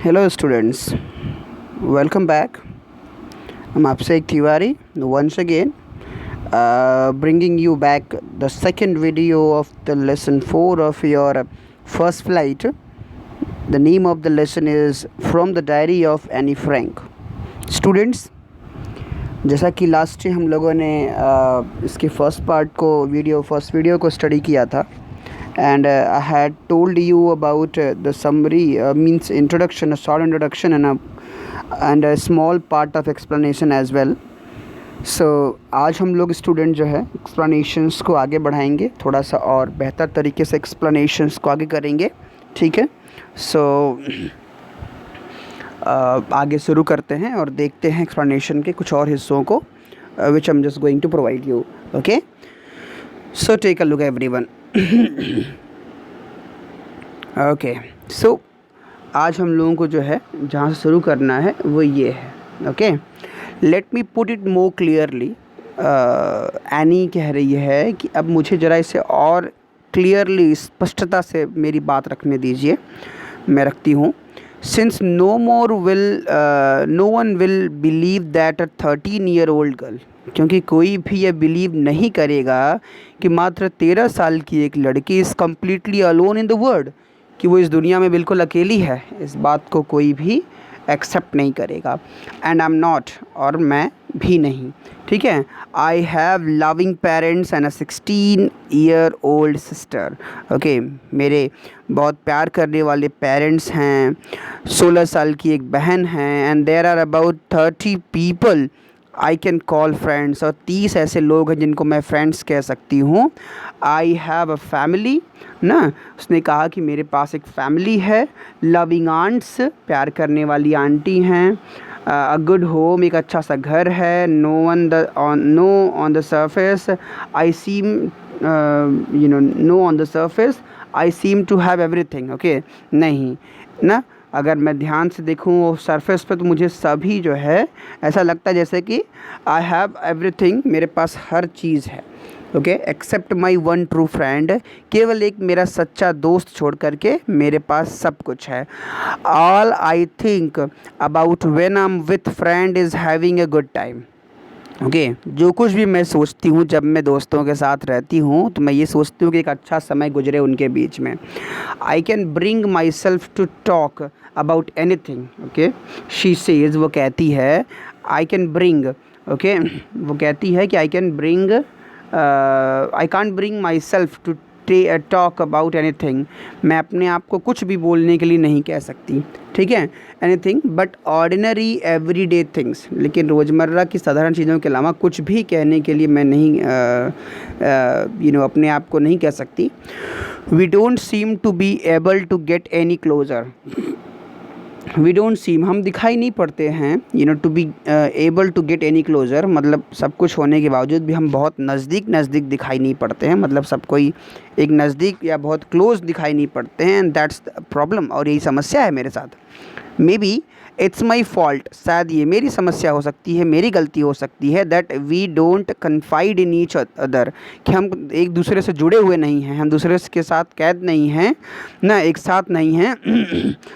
Hello students, welcome back. I'm Abhishek Tiwari once again bringing you back the second video of the lesson 4 of your first flight. The name of the lesson is From the Diary of Annie Frank. Students, जैसा कि last हम लोगों ने इसके first video को study किया था and I had told you about the summary means introduction, a short introduction and a small part of explanation as well. So आज हम लोग स्टूडेंट जो है एक्सप्लेनेशंस को आगे बढ़ाएंगे, थोड़ा सा और बेहतर तरीके से एक्सप्लेनेशंस को आगे करेंगे, ठीक है। सो आगे शुरू करते हैं और देखते हैं एक्सप्लेनेशन के कुछ और हिस्सों को which I'm just going to provide you. Okay, so take a look everyone. Okay so आज हम लोगों को जो है जहाँ से शुरू करना है वो ये है। Okay, let me put it more clearly. Any कह रही है कि अब मुझे ज़रा इसे और क्लियरली स्पष्टता से मेरी बात रखने दीजिए। मैं रखती हूँ। Since no one will believe that a 13-year-old girl, क्योंकि कोई भी ये बिलीव नहीं करेगा कि मात्र 13 साल की एक लड़की is completely alone in the world, कि वो इस दुनिया में बिल्कुल अकेली है। इस बात को कोई भी एक्सेप्ट नहीं करेगा। एंड आई एम नॉट, और मैं भी नहीं, ठीक है। I have loving parents and a 16-year-old sister. Okay, मेरे बहुत प्यार करने वाले पेरेंट्स हैं, 16 साल की एक बहन है। And there are about 30 people I can call friends, और 30 ऐसे लोग हैं जिनको मैं फ्रेंड्स कह सकती हूँ। आई हैव अ फैमिली ना, उसने कहा कि मेरे पास एक फैमिली है। लविंग आंट्स, प्यार करने वाली आंटी हैं। अ गुड होम, एक अच्छा सा घर है। No on the surface I seem no on the surface I seem to have everything. Okay, नहीं ना, अगर मैं ध्यान से देखूँ वो सरफेस पे तो मुझे सभी जो है ऐसा लगता है जैसे कि आई हैव एवरीथिंग, मेरे पास हर चीज़ है। Okay, except my one true friend, केवल एक मेरा सच्चा दोस्त छोड़ करके मेरे पास सब कुछ है। All I think about when I am with friend is having a good time. Okay, जो कुछ भी मैं सोचती हूँ जब मैं दोस्तों के साथ रहती हूँ तो मैं ये सोचती हूँ कि एक अच्छा समय गुजरे उनके बीच में। I can bring myself to talk about anything. Okay, she says, वो कहती है आई कैन ब्रिंग, ओके, वो कहती है कि I can bring, I can't bring myself to talk about anything, मैं अपने आप को कुछ भी बोलने के लिए नहीं कह सकती, ठीक है। Any thing but ordinary every day things, लेकिन रोज़मर्रा की साधारण चीज़ों के अलावा कुछ भी कहने के लिए मैं नहीं अपने आप को नहीं कह सकती। We don't seem to be able to get any closure. We don't seem, हम दिखाई नहीं पड़ते हैं, to be able to get any closure, मतलब सब कुछ होने के बावजूद भी हम बहुत नज़दीक दिखाई नहीं पड़ते हैं, मतलब सब कोई एक नज़दीक या बहुत क्लोज दिखाई नहीं पड़ते हैं। एंड दैट्स द प्रॉब्लम, और यही समस्या है मेरे साथ। May be it's my fault, शायद ये मेरी समस्या हो सकती है, मेरी गलती हो सकती है। That we don't confide in each other, कि हम एक दूसरे से जुड़े हुए नहीं हैं, हम दूसरे के साथ कैद नहीं हैं ना, एक साथ नहीं हैं।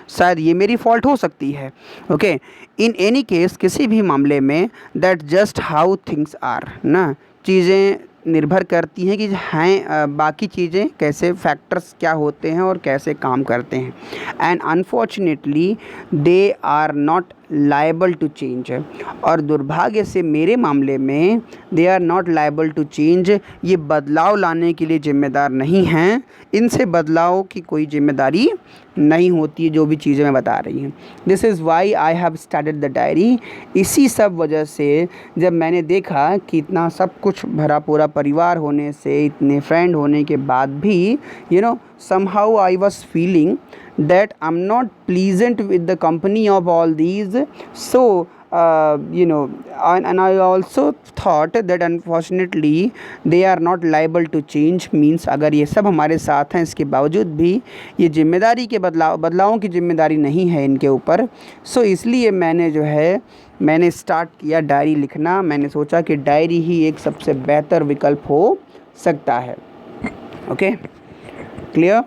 शायद ये मेरी फॉल्ट हो सकती है। ओके, इन एनी केस, किसी भी मामले में, that just how things are ना, चीज़ें निर्भर करती हैं कि हैं बाकी चीज़ें कैसे, फैक्टर्स क्या होते हैं और कैसे काम करते हैं। And unfortunately they are not liable to change, और दुर्भाग्य से मेरे मामले में they are not liable to change, ये बदलाव लाने के लिए जिम्मेदार नहीं हैं। इनसे बदलाव की कोई जिम्मेदारी नहीं होती है, जो भी चीज़ें मैं बता रही हूँ। This is why I have started the diary. इसी सब वजह से जब मैंने देखा कि इतना सब कुछ भरा पूरा परिवार होने से, इतने फ्रेंड होने के बाद भी somehow I was feeling that I'm not pleasant with the company of all these. So and I also thought that unfortunately they are not liable to change, means अगर ये सब हमारे साथ हैं इसके बावजूद भी ये जिम्मेदारी के बदलावों की जिम्मेदारी नहीं है इनके ऊपर। सो इसलिए मैंने स्टार्ट किया डायरी लिखना। मैंने सोचा कि डायरी ही एक सबसे बेहतर विकल्प हो सकता है। Okay, clear.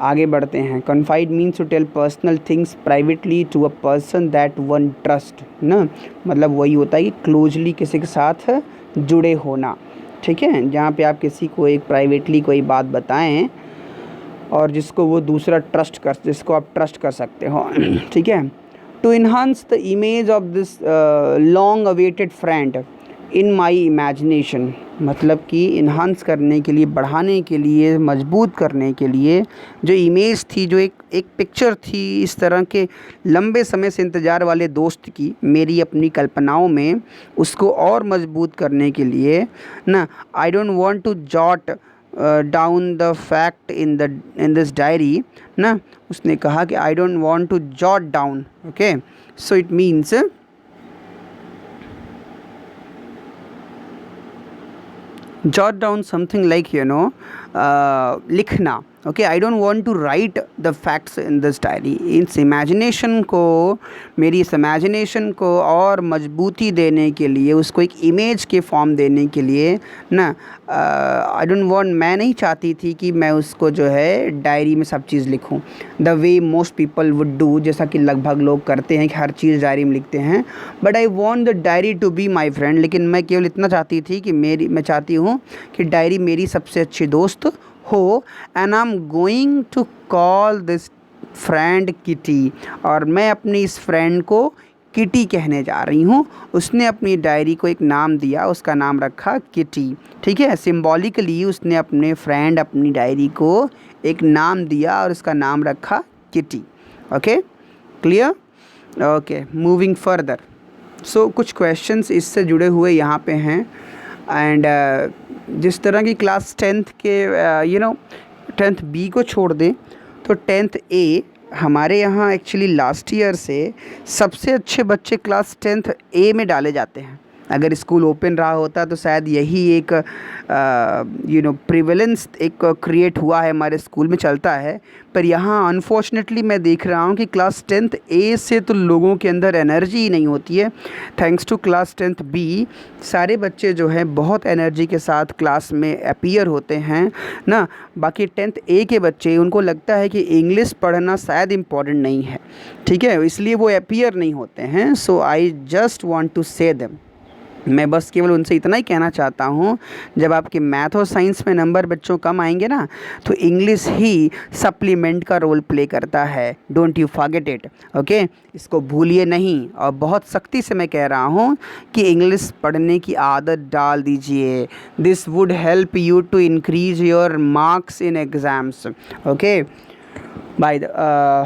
आगे बढ़ते हैं। Confide means to tell personal things privately to a person that one trust ना, मतलब वही होता है कि क्लोजली किसी के साथ जुड़े होना, ठीक है, जहाँ पे आप किसी को एक प्राइवेटली कोई बात बताएं और जिसको आप ट्रस्ट कर सकते हो ठीक है। To enhance the image of this long awaited friend in my imagination, मतलब कि इन्हांस करने के लिए, बढ़ाने के लिए, मजबूत करने के लिए जो इमेज थी, जो एक पिक्चर थी इस तरह के लंबे समय से इंतज़ार वाले दोस्त की मेरी अपनी कल्पनाओं में, उसको और मजबूत करने के लिए ना, I don't want to jot down the fact in this diary ना, उसने कहा कि I don't want to jot down, okay, so it means jot down something like लिखना, okay. I don't want to write the facts in this diary, इस imagination को, मेरी इस imagination को और मजबूती देने के लिए, उसको एक इमेज के फॉर्म देने के लिए ना, आई डोंट वांट, मैं नहीं चाहती थी कि मैं उसको जो है डायरी में सब चीज़ लिखूं the way most people would do, जैसा कि लगभग लोग करते हैं कि हर चीज़ डायरी में लिखते हैं। But I want the diary to be my friend, लेकिन मैं केवल इतना चाहती थी कि मैं चाहती हूँ कि डायरी मेरी सबसे अच्छी दोस्त हो। And I am going to call this friend Kitty, और मैं अपनी इस फ्रेंड को किटी कहने जा रही हूँ। उसने अपनी डायरी को एक नाम दिया, उसका नाम रखा किटी, ठीक है। सिम्बॉलिकली उसने अपने फ्रेंड, अपनी डायरी को एक नाम दिया और उसका नाम रखा Kitty, okay, clear, okay. Moving further, so कुछ क्वेश्चंस इससे जुड़े हुए यहाँ पे हैं। एंड जिस तरह की क्लास 10th के 10th B को छोड़ दें तो 10th A हमारे यहाँ एक्चुअली लास्ट ईयर से सबसे अच्छे बच्चे क्लास 10th A में डाले जाते हैं। अगर स्कूल ओपन रहा होता तो शायद यही एक प्रिवेलेंस एक क्रिएट हुआ है, हमारे स्कूल में चलता है। पर यहाँ अनफॉर्चुनेटली मैं देख रहा हूँ कि क्लास 10th A से तो लोगों के अंदर एनर्जी ही नहीं होती है। Thanks to class 10th B सारे बच्चे जो हैं बहुत एनर्जी के साथ क्लास में अपीयर होते हैं ना। बाकी 10th A के बच्चे, उनको लगता है कि इंग्लिश पढ़ना शायद इम्पॉर्टेंट नहीं है, ठीक है, इसलिए वो अपीयर नहीं होते हैं। सो आई जस्ट वांट टू से देम, मैं बस केवल उनसे इतना ही कहना चाहता हूँ, जब आपके मैथ और साइंस में नंबर बच्चों कम आएंगे ना, तो इंग्लिश ही सप्लीमेंट का रोल प्ले करता है। Don't you forget it, okay, इसको भूलिए नहीं। और बहुत सख्ती से मैं कह रहा हूँ कि इंग्लिश पढ़ने की आदत डाल दीजिए। This would help you to increase your marks in exams, okay. By the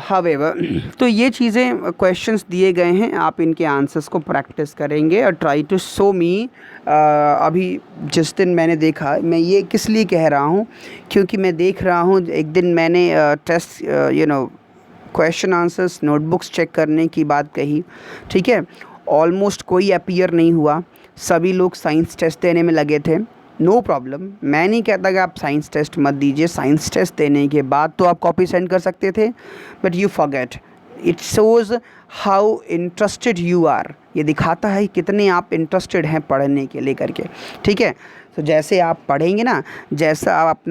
however, तो ये चीज़ें क्वेश्चंस दिए गए हैं, आप इनके आंसर्स को प्रैक्टिस करेंगे और ट्राई टू शो मी। अभी जिस दिन मैंने देखा, मैं ये किस लिए कह रहा हूँ, क्योंकि मैं देख रहा हूँ एक दिन मैंने test question answers notebooks check करने की बात कही, ठीक है। ऑलमोस्ट कोई अपीयर नहीं हुआ, सभी लोग साइंस टेस्ट देने में लगे थे। नो प्रॉब्लम, मैं नहीं कहता कि आप साइंस टेस्ट मत दीजिए, साइंस टेस्ट देने के बाद तो आप कॉपी सेंड कर सकते थे, but you forget, it shows how interested you are, ये दिखाता है कितने आप इंटरेस्टेड हैं पढ़ने के लेकर के, ठीक है। तो जैसे आप पढ़ेंगे ना, जैसा आप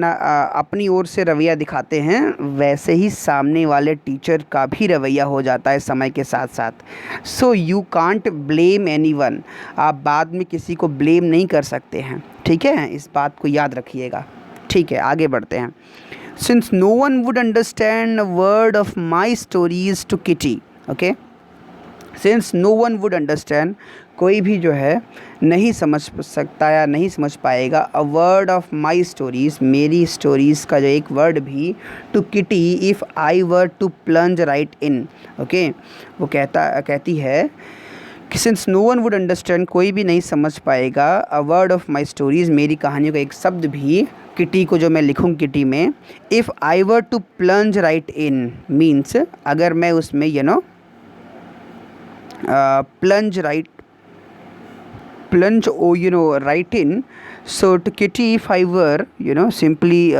अपनी ओर से रवैया दिखाते हैं, वैसे ही सामने वाले टीचर का भी रवैया हो जाता है समय के साथ साथ। So you can't blame anyone, आप बाद में किसी को ब्लेम नहीं कर सकते हैं, ठीक है, इस बात को याद रखिएगा, ठीक है। आगे बढ़ते हैं। Since no one would understand a word of my stories to Kitty, okay, since no one would understand, कोई भी जो है नहीं समझ सकता या नहीं समझ पाएगा, a word of my stories, मेरी स्टोरीज़ का जो एक वर्ड भी, to Kitty if I were to plunge right in, okay. वो कहती है कि since no one would understand, कोई भी नहीं समझ पाएगा, a word of my stories, मेरी कहानियों का एक शब्द भी, किटी को जो मैं लिखूँ किटी में, if I were to plunge right in means, अगर मैं उसमें plunge or write in. So to Kitty, if I were simply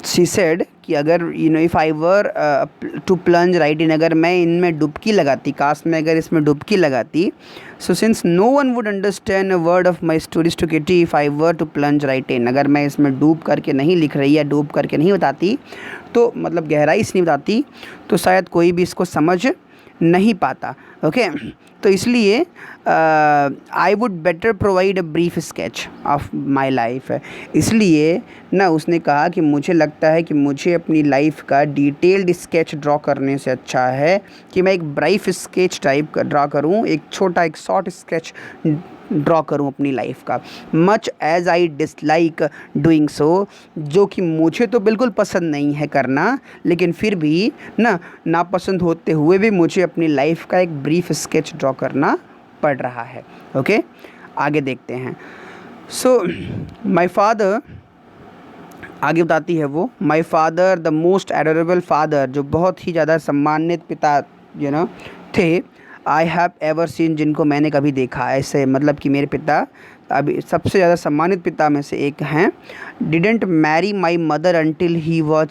she said कि अगर if I were to plunge right in, अगर मैं इनमें डुबकी लगाती, काश मैं अगर इसमें डुबकी लगाती, so since no one would understand a word of my stories to Kitty if I were to plunge right in, अगर मैं इसमें डूब करके नहीं लिख रही या डूब करके नहीं बताती, तो मतलब गहराई से नहीं बताती, तो शायद कोई भी इसको समझ नहीं पाता। ओके तो इसलिए I would better provide a brief sketch of my life, इसलिए ना उसने कहा कि मुझे लगता है कि मुझे अपनी लाइफ का डिटेल्ड स्केच ड्रॉ करने से अच्छा है कि मैं एक ब्रीफ स्केच टाइप का ड्रॉ करूं, एक छोटा एक शॉर्ट स्केच ड्रॉ करूं अपनी लाइफ का, much as I dislike doing so, जो कि मुझे तो बिल्कुल पसंद नहीं है करना, लेकिन फिर भी नापसंद होते हुए भी मुझे अपनी लाइफ का एक ब्रीफ स्केच ड्रॉ करना पड़ रहा है। ओके आगे देखते हैं। सो माई फादर, आगे बताती है वो, my father the most adorable father, जो बहुत ही ज़्यादा सम्मानित पिता थे, आई हैव एवर सीन, जिनको मैंने कभी देखा, ऐसे मतलब कि मेरे पिता अभी सबसे ज़्यादा सम्मानित पिता में से एक हैं। Didn't marry my mother until he was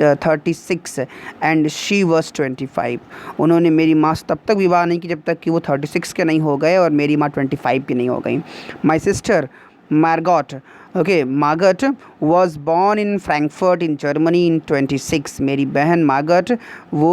36 and she was 25, उन्होंने मेरी माँ से तब तक विवाह नहीं की जब तक कि वो 36 के नहीं हो गए और मेरी माँ 25 की नहीं हो गई। My sister Margot, okay Margot was born in Frankfurt in Germany in 26, मेरी बहन मार्गट वो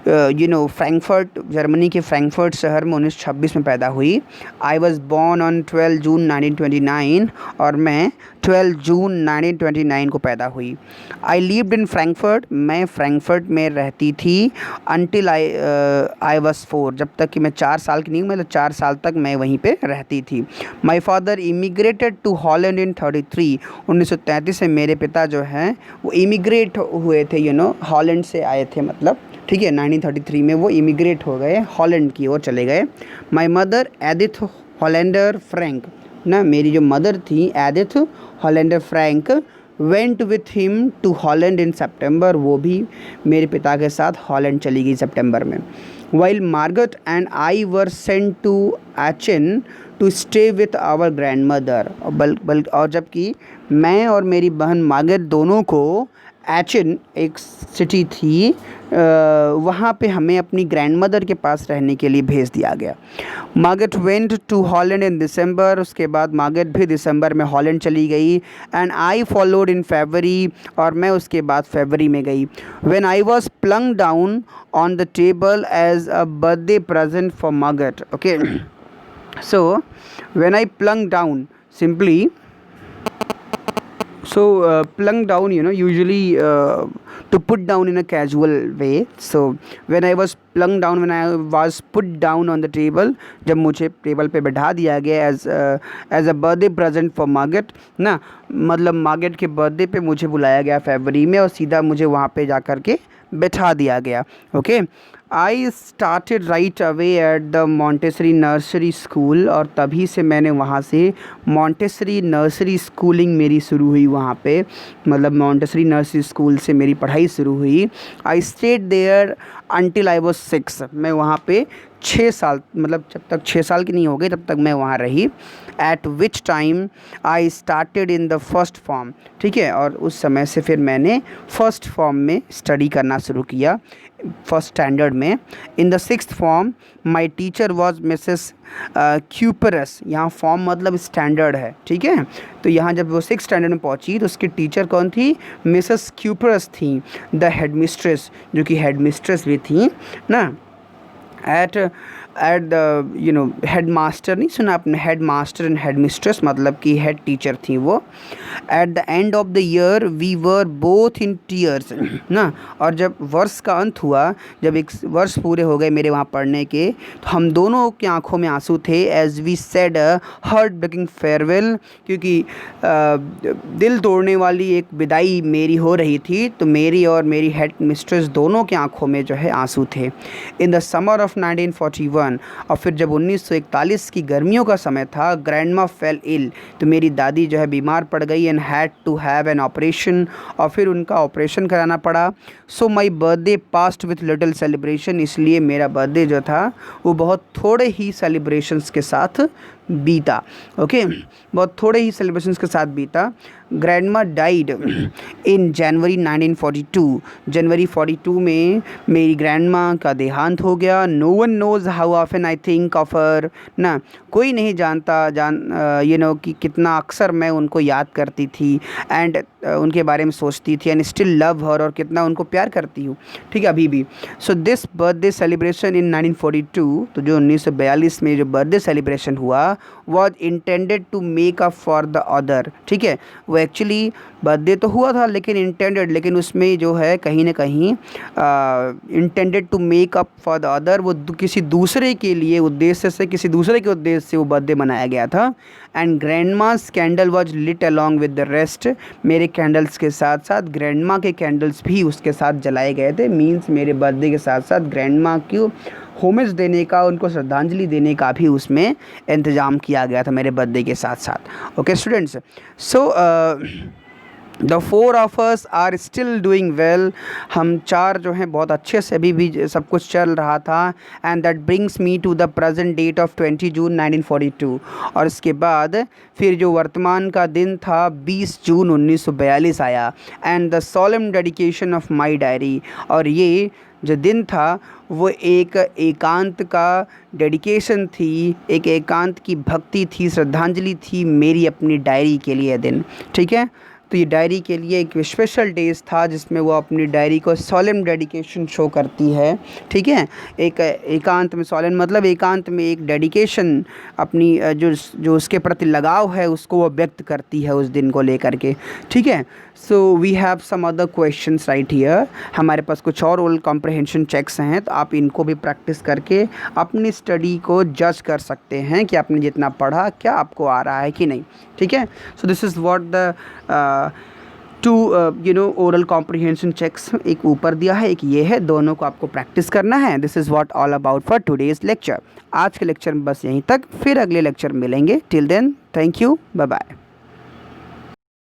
फ्रैंकफर्ट जर्मनी के फ्रैंकफर्ट शहर में 1926 में पैदा हुई। आई वॉज बॉर्न ऑन 12 जून 1929, और मैं 12 जून 1929 को पैदा हुई। आई लिव्ड इन फ्रैंकफर्ट, मैं फ्रैंकफर्ट में रहती थी अनटिल आई वॉज 4, जब तक कि मैं 4 साल की नहीं, मतलब 4 साल तक मैं वहीं पे रहती थी। My father immigrated to Holland in 33, 1933 में मेरे पिता जो हैं वो इमिग्रेट हुए थे, हॉलैंड से आए थे, मतलब ठीक है 1933 में वो इमिग्रेट हो गए, हॉलैंड की ओर चले गए। My mother Edith Hollander Frank, मेरी जो मदर थी Edith Hollander Frank went with him to Holland in सितंबर, वो भी मेरे पिता के साथ हॉलैंड चली गई सितंबर में। While Margot and I were sent to Aachen to stay with our grandmother, और जबकि मैं और मेरी बहन मार्गट दोनों को एचेन एक सिटी थी, वहाँ पे हमें अपनी ग्रैंड मदर के पास रहने के लिए भेज दिया गया। मार्गट वेंट टू हॉलैंड इन दिसंबर, उसके बाद मार्गट भी दिसंबर में हॉलैंड चली गई। एंड आई फॉलोड इन फरवरी, और मैं उसके बाद फरवरी में गई। When I was plunk down on the table as a birthday present for Margot, okay so when I plunk down simply, so plunk down usually to put down in a casual way. So when I was plunk down, when I was put down on the table, जब मुझे table पे बैठा दिया गया as a birthday present for Margaret, मतलब Margaret के birthday पे मुझे बुलाया गया फरवरी में, और सीधा मुझे वहाँ पे जा कर के बैठा दिया गया। Okay I started right away at the Montessori nursery school, और तभी से मैंने वहाँ से मॉन्टेसरी नर्सरी स्कूलिंग मेरी शुरू हुई वहाँ पे, मतलब मॉन्टेसरी नर्सरी स्कूल से मेरी पढ़ाई शुरू हुई। I stayed there until I was 6, मैं वहाँ पे 6 साल, मतलब जब तक 6 साल की नहीं हो गई तब तक मैं वहाँ रही। Eight which time I started in the first form, ठीक है, और उस समय से फिर मैंने फर्स्ट फॉर्म में स्टडी करना शुरू किया, फर्स्ट स्टैंडर्ड में। In the 6th form my teacher was Mrs cuprous, यहाँ फॉर्म मतलब स्टैंडर्ड है, ठीक है, तो यहाँ जब वो 6th स्टैंडर्ड में पहुँची तो उसकी टीचर कौन थी, मिसेस क्यूपरस थी, द हेड मिस्ट्रेस, जो कि हेड मिस्ट्रेस भी थी एट द हेड मास्टर, नहीं सुना आपने, head master and head mistress मतलब कि हेड टीचर थी वो। At the end of the year we were both in tears, और जब वर्ष का अंत हुआ, जब 1 वर्ष पूरे हो गए मेरे वहाँ पढ़ने के, तो हम दोनों की आंखों में आंसू थे। As we said heart breaking farewell, क्योंकि दिल तोड़ने वाली एक विदाई मेरी हो रही थी, तो मेरी और मेरी हेड मिस्ट्रेस दोनों की आंखों में जो है आंसू थे। इन द समर ऑफ 1941, और फिर जब 1941 की गर्मियों का समय था, ग्रैंडमा फेल इल, तो मेरी दादी जो है बीमार पड़ गई, and had to have an operation, और फिर उनका ऑपरेशन कराना पड़ा। So my birthday passed with little celebration, इसलिए मेरा बर्थडे जो था वो बहुत थोड़े ही सेलिब्रेशंस के साथ बीता। ओके बहुत थोड़े ही सेलिब्रेशंस के साथ बीता। ग्रैंडमा डाइड इन जनवरी 1942। जनवरी 42 में मेरी ग्रैंडमा का देहांत हो गया। No one knows how often I think of her ना, कोई नहीं जानता कि कितना अक्सर मैं उनको याद करती थी एंड उनके बारे में सोचती थी एंड स्टिल लव हर, और कितना उनको प्यार करती हूँ, ठीक है, अभी भी। So this birthday celebration in 1942, तो जो 1942 में जो बर्थडे सेलिब्रेशन हुआ was intended to make up for the other, ठीक है। वो एक्चुअली बर्थडे तो हुआ था लेकिन उसमें जो है कहीं ना कहीं intended to make up for the other, वो किसी दूसरे के लिए उद्देश्य से, किसी दूसरे के उद्देश्य से वो बर्थडे मनाया गया था। And grandma's candle was lit along with the rest, मेरे कैंडल्स के साथ साथ ग्रैंडमा के कैंडल्स भी उसके साथ जलाए गए थे। मीन्स मेरे बर्थडे के साथ साथ ग्रैंडमा को होमेज देने का, उनको श्रद्धांजलि देने का भी उसमें इंतज़ाम किया गया था मेरे बर्थडे के साथ साथ। Okay students, so the 4 of us are still doing well, हम 4 जो हैं बहुत अच्छे से अभी भी सब कुछ चल रहा था। And that brings me to the present date of 20 June 1942। और इसके बाद फिर जो वर्तमान का दिन था 20 जून 1942 आया। And the solemn dedication of my diary, और ये जो दिन था वो एक एकांत का डेडिकेशन थी, एक एकांत की भक्ति थी, श्रद्धांजलि थी मेरी अपनी डायरी के लिए दिन, ठीक है। तो ये डायरी के लिए एक स्पेशल डेज था जिसमें वो अपनी डायरी को सोlemn डेडिकेशन शो करती है, ठीक है। एक एकांत में, सोlemn मतलब एकांत में एक डेडिकेशन अपनी जो उसके प्रति लगाव है उसको वो व्यक्त करती है उस दिन को लेकर के, ठीक है। So we have some other questions right here, हमारे पास कुछ और ओरल कॉम्प्रहेंशन चेक्स हैं, तो आप इनको भी प्रैक्टिस करके अपनी स्टडी को जज कर सकते हैं कि आपने जितना पढ़ा क्या आपको आ रहा है कि नहीं, ठीक है। So this is what the two oral comprehension checks, एक ऊपर दिया है, एक ये है, दोनों को आपको प्रैक्टिस करना है। This is what all about for today's lecture. आज के लेक्चर में बस यहीं तक, फिर अगले लेक्चर मिलेंगे। Till then, thank you, bye bye.